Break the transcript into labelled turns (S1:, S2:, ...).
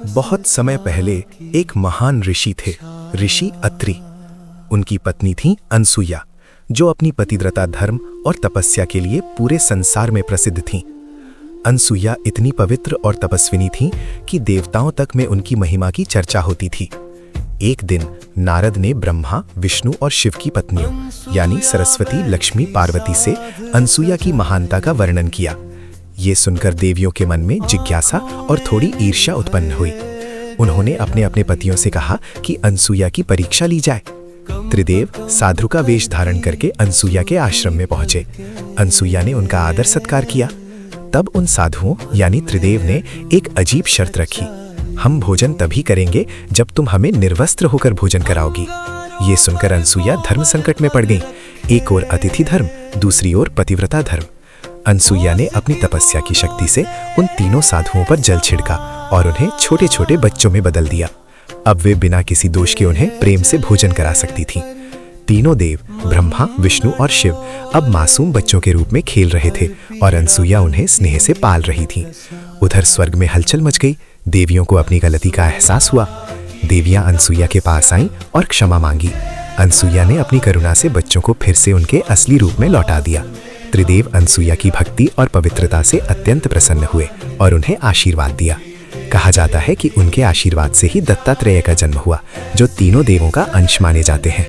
S1: बहुत समय पहले एक महान ऋषि थे, ऋषि अत्रि। उनकी पत्नी थी अनसुया, जो अपनी पतिव्रता धर्म और तपस्या के लिए पूरे संसार में प्रसिद्ध थीं। अनसुया इतनी पवित्र और तपस्विनी थीं कि देवताओं तक में उनकी महिमा की चर्चा होती थी। एक दिन नारद ने ब्रह्मा, विष्णु और शिव की पत्नियों यानी सरस्वती, लक्ष्मी, पार्वती से अनसुया की महानता का वर्णन किया। ये सुनकर देवियों के मन में जिज्ञासा और थोड़ी ईर्ष्या उत्पन्न हुई। उन्होंने अपने अपने पतियों से कहा कि अनसुया की परीक्षा ली जाए। त्रिदेव साधु का वेश धारण करके अनसुया के आश्रम में पहुंचे। अनसुया ने उनका आदर सत्कार किया। तब उन साधुओं यानी त्रिदेव ने एक अजीब शर्त रखी। हम भोजन तभी करेंगे जब तुम हमें निर्वस्त्र होकर भोजन कराओगी। ये सुनकर अनसुया धर्म संकट में पड़ गई। एक ओर अतिथि धर्म, दूसरी ओर पतिव्रता धर्म। अनसुया ने अपनी तपस्या की शक्ति से उन तीनों साधुओं पर जल छिड़का और उन्हें छोटे छोटे बच्चों में बदल दिया। अब वे बिना किसी दोष के उन्हें प्रेम से भोजन करा सकती थीं। तीनों देव ब्रह्मा, विष्णु और शिव अब मासूम बच्चों के रूप में खेल रहे थे और अनसुया उन्हें स्नेह से पाल रही थी। उधर स्वर्ग में हलचल मच गई। देवियों को अपनी गलती का एहसास हुआ। देवियां अनसुया के पास आईं और क्षमा मांगी। अनसुया ने अपनी करुणा से बच्चों को फिर से उनके असली रूप में लौटा दिया। त्रिदेव अनसुया की भक्ति और पवित्रता से अत्यंत प्रसन्न हुए और उन्हें आशीर्वाद दिया। कहा जाता है कि उनके आशीर्वाद से ही दत्तात्रेय का जन्म हुआ, जो तीनों देवों का अंश माने जाते हैं।